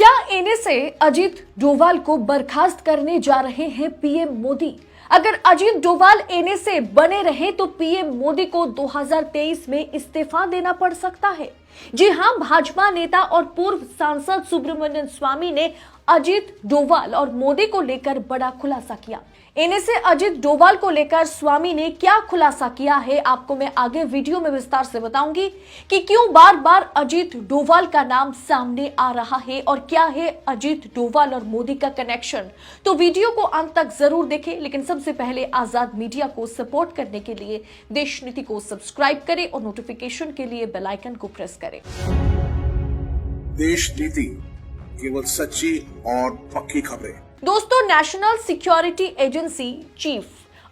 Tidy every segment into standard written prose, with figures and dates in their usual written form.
क्या एनए से अजीत डोभाल को बर्खास्त करने जा रहे हैं पीएम मोदी? अगर अजीत डोभाल एनए से बने रहे तो पीएम मोदी को 2023 में इस्तीफा देना पड़ सकता है। जी हां, भाजपा नेता और पूर्व सांसद सुब्रमण्यम स्वामी ने अजीत डोभाल और मोदी को लेकर बड़ा खुलासा किया। एनए से अजीत डोभाल को लेकर स्वामी ने क्या खुलासा किया है, आपको मैं आगे वीडियो में विस्तार से बताऊंगी कि क्यों बार बार अजीत डोभाल का नाम सामने आ रहा है और क्या है अजीत डोभाल और मोदी का कनेक्शन। तो वीडियो को अंत तक जरूर देखें, लेकिन सबसे पहले आजाद मीडिया को सपोर्ट करने के लिए देश नीति को सब्सक्राइब करें और नोटिफिकेशन के लिए बेल आइकन को प्रेस करें। देश नीति, केवल सच्ची और पक्की खबरें। दोस्तों, national security agency chief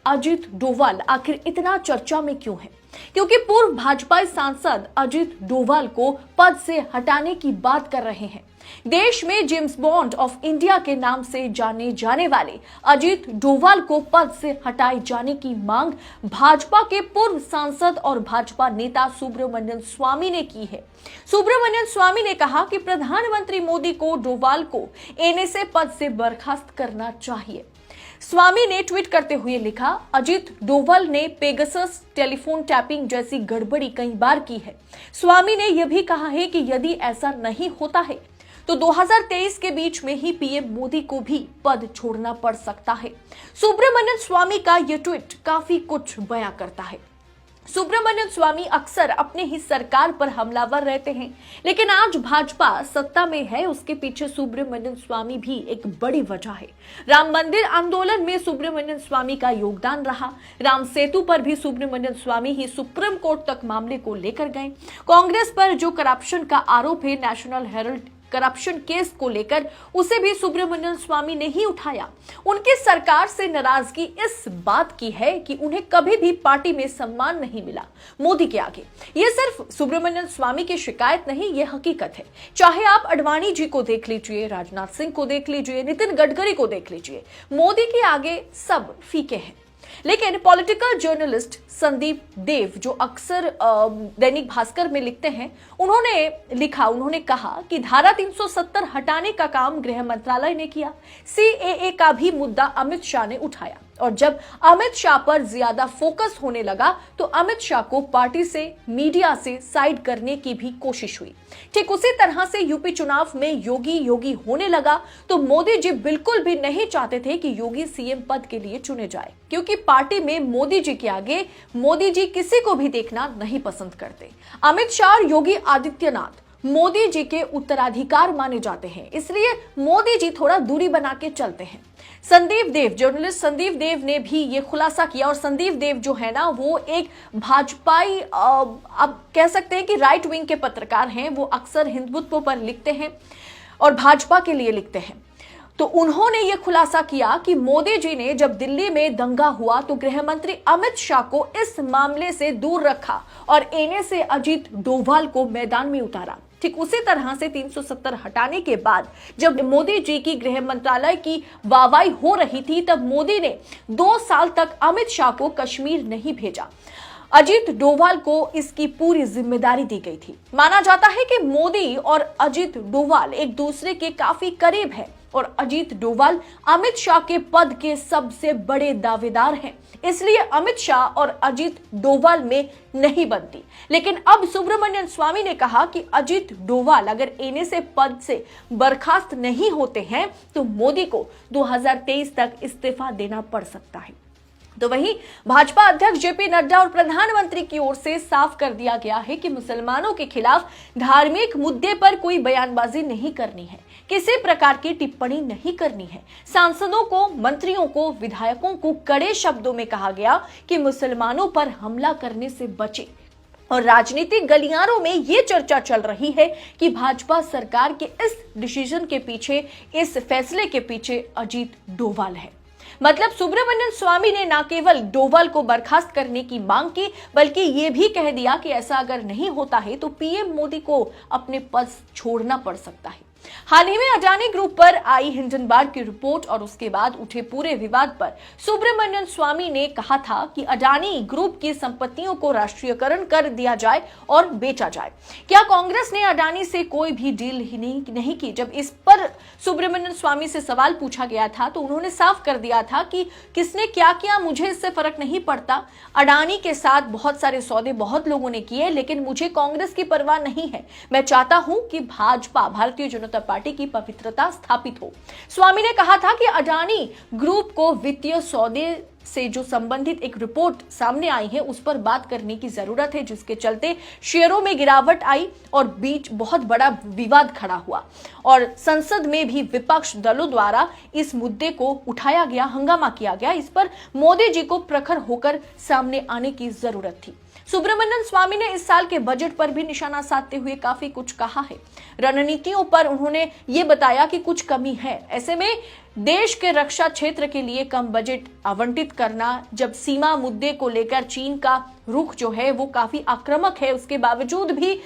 Ajit Doval आखिर इतना चर्चा में क्यों है? क्योंकि पूर्व भाजपा सांसद अजीत डोभाल को पद से हटाने की बात कर रहे हैं। देश में जेम्स बॉन्ड ऑफ इंडिया के नाम से जाने जाने वाले अजीत डोभाल को पद से हटाए जाने की मांग भाजपा के पूर्व सांसद और भाजपा नेता सुब्रमण्यम स्वामी ने की है। सुब्रमण्यम स्वामी ने कहा कि प्रधानमंत्री मोदी को डोभाल को एनए से पद से बर्खास्त करना चाहिए। स्वामी ने ट्वीट करते हुए लिखा, अजीत डोभाल ने पेगासस टेलीफोन टैपिंग जैसी गड़बड़ी कई बार की है। स्वामी ने यह भी कहा है कि यदि ऐसा नहीं होता है तो 2023 के बीच में ही पीएम मोदी को भी पद छोड़ना पड़ सकता है। सुब्रमण्यम स्वामी का यह ट्वीट काफी कुछ बयां करता है। सुब्रमण्यम स्वामी अक्सर अपने ही सरकार पर हमलावर रहते हैं, लेकिन आज भाजपा सत्ता में है, उसके पीछे सुब्रमण्यम स्वामी भी एक बड़ी वजह है। राम मंदिर आंदोलन में सुब्रमण्यम स्वामी का योगदान रहा। राम सेतु पर भी सुब्रमण्यम स्वामी ही सुप्रीम कोर्ट तक मामले को लेकर गए। कांग्रेस पर जो करप्शन का आरोप है, नेशनल हेराल्ड करप्शन केस को लेकर, उसे भी सुब्रमण्यम स्वामी ने ही उठाया। उनकी सरकार से नाराजगी इस बात की है कि उन्हें कभी भी पार्टी में सम्मान नहीं मिला मोदी के आगे। ये सिर्फ सुब्रमण्यम स्वामी की शिकायत नहीं, ये हकीकत है। चाहे आप अडवाणी जी को देख लीजिए, राजनाथ सिंह को देख लीजिए, नितिन गडकरी को देख लीजिए, मोदी के आगे सब फीके हैं। लेकिन पॉलिटिकल जर्नलिस्ट संदीप देव, जो अक्सर दैनिक भास्कर में लिखते हैं, उन्होंने कहा कि धारा 370 हटाने का काम गृह मंत्रालय ने किया। सीएए का भी मुद्दा अमित शाह ने उठाया और जब अमित शाह पर ज्यादा फोकस होने लगा तो अमित शाह को पार्टी से, मीडिया से साइड करने की भी कोशिश हुई। ठीक उसी तरह से यूपी चुनाव में योगी होने लगा तो मोदी जी बिल्कुल भी नहीं चाहते थे कि योगी सीएम पद के लिए चुने जाए, क्योंकि पार्टी में मोदी जी के आगे मोदी जी किसी को भी देखना नहीं पसंद करते। अमित शाह और योगी आदित्यनाथ मोदी जी के उत्तराधिकार माने जाते हैं, इसलिए मोदी जी थोड़ा दूरी बना के चलते हैं। संदीप देव, जर्नलिस्ट संदीप देव ने भी ये खुलासा किया और संदीप देव जो है ना, वो एक भाजपाई, आप कह सकते हैं कि राइट विंग के पत्रकार हैं। वो अक्सर हिंदुत्व पर लिखते हैं और भाजपा के लिए लिखते हैं। तो उन्होंने ये खुलासा किया कि मोदी जी ने जब दिल्ली में दंगा हुआ तो गृह मंत्री अमित शाह को इस मामले से दूर रखा और एनए से अजीत डोभाल को मैदान में उतारा। ठीक उसी तरह से 370 हटाने के बाद जब मोदी जी की गृह मंत्रालय की वाहवाही हो रही थी, तब मोदी ने 2 साल तक अमित शाह को कश्मीर नहीं भेजा। अजीत डोभाल को इसकी पूरी जिम्मेदारी दी गई थी। माना जाता है कि मोदी और अजीत डोभाल एक दूसरे के काफी करीब हैं और अजीत डोभाल अमित शाह के पद के सबसे बड़े दावेदार हैं, इसलिए अमित शाह और अजीत डोभाल में नहीं बनती। लेकिन अब सुब्रमण्यम स्वामी ने कहा कि अजीत डोभाल अगर एनए से पद से बर्खास्त नहीं होते हैं तो मोदी को 2023 तक इस्तीफा देना पड़ सकता है। तो वहीं भाजपा अध्यक्ष जेपी नड्डा और प्रधानमंत्री की ओर से साफ कर दिया गया है कि मुसलमानों के खिलाफ धार्मिक मुद्दे पर कोई बयानबाजी नहीं करनी है, किसी प्रकार की टिप्पणी नहीं करनी है। सांसदों को, मंत्रियों को, विधायकों को कड़े शब्दों में कहा गया कि मुसलमानों पर हमला करने से बचे। और राजनीतिक गलियारों में ये चर्चा चल रही है कि भाजपा सरकार के इस डिसीजन के पीछे, इस फैसले के पीछे अजीत डोभाल है। मतलब सुब्रमण्यम स्वामी ने न केवल डोभाल को बर्खास्त करने की मांग की, बल्कि ये भी कह दिया कि ऐसा अगर नहीं होता है तो पीएम मोदी को अपने पद छोड़ना पड़ सकता है। हाल ही में अडानी ग्रुप पर आई हिंडनबर्ग की रिपोर्ट और उसके बाद उठे पूरे विवाद पर सुब्रमण्यम स्वामी ने कहा था कि अडानी ग्रुप की संपत्तियों को राष्ट्रीयकरण कर दिया जाए और बेचा जाए। क्या कांग्रेस ने अडानी से कोई भी डील ही नहीं की? जब इस पर सुब्रमण्यम स्वामी से सवाल पूछा गया था तो उन्होंने साफ कर दिया था कि किसने क्या किया मुझे इससे फर्क नहीं पड़ता। अडानी के साथ बहुत सारे सौदे बहुत लोगों ने किए, लेकिन मुझे कांग्रेस की परवाह नहीं है। मैं चाहता हूं कि भाजपा, भारतीय जनता पार्टी की पवित्रता स्थापित हो। स्वामी ने कहा था कि अडानी ग्रुप को वित्तीय सौदे से जो संबंधित एक रिपोर्ट सामने आई है उस पर बात करने की जरूरत है, जिसके चलते शेयरों में गिरावट आई और बीच बहुत बड़ा विवाद खड़ा हुआ और संसद में भी विपक्ष दलों द्वारा इस मुद्दे को उठाया गया, हंगामा किया गया। इस पर मोदी जी को प्रखर होकर सामने आने की जरूरत थी। सुब्रमण्यम स्वामी ने इस साल के बजट पर भी निशाना साधते हुए काफी कुछ कहा है। रणनीतियों पर उन्होंने ये बताया कि कुछ कमी है। ऐसे में देश के रक्षा क्षेत्र के लिए कम बजट आवंटित करना, जब सीमा मुद्दे को लेकर चीन का रुख जो है वो काफी आक्रामक है, उसके बावजूद भी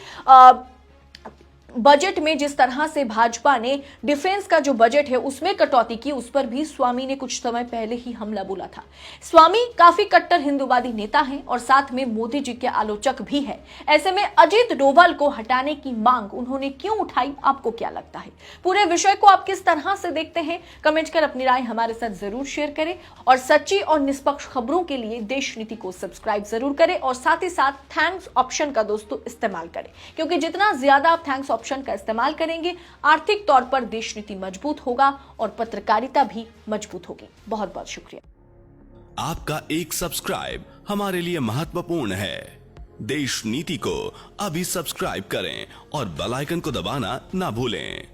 बजट में जिस तरह से भाजपा ने डिफेंस का जो बजट है उसमें कटौती की, उस पर भी स्वामी ने कुछ समय पहले ही हमला बोला था। स्वामी काफी कट्टर हिंदूवादी नेता हैं और साथ में मोदी जी के आलोचक भी हैं। ऐसे में अजीत डोभाल को हटाने की मांग उन्होंने क्यों उठाई, आपको क्या लगता है? पूरे विषय को आप किस तरह से देखते हैं? कमेंट कर अपनी राय हमारे साथ जरूर शेयर करें और सच्ची और निष्पक्ष खबरों के लिए देश नीति को सब्सक्राइब जरूर करें और साथ ही साथ थैंक्स ऑप्शन का दोस्तों इस्तेमाल करें, क्योंकि जितना ज्यादा आप थैंक्स ऑप्शन का इस्तेमाल करेंगे आर्थिक तौर पर देश नीति मजबूत होगा और पत्रकारिता भी मजबूत होगी। बहुत बहुत शुक्रिया। आपका एक सब्सक्राइब हमारे लिए महत्वपूर्ण है। देश नीति को अभी सब्सक्राइब करें और बेल आइकन को दबाना ना भूलें।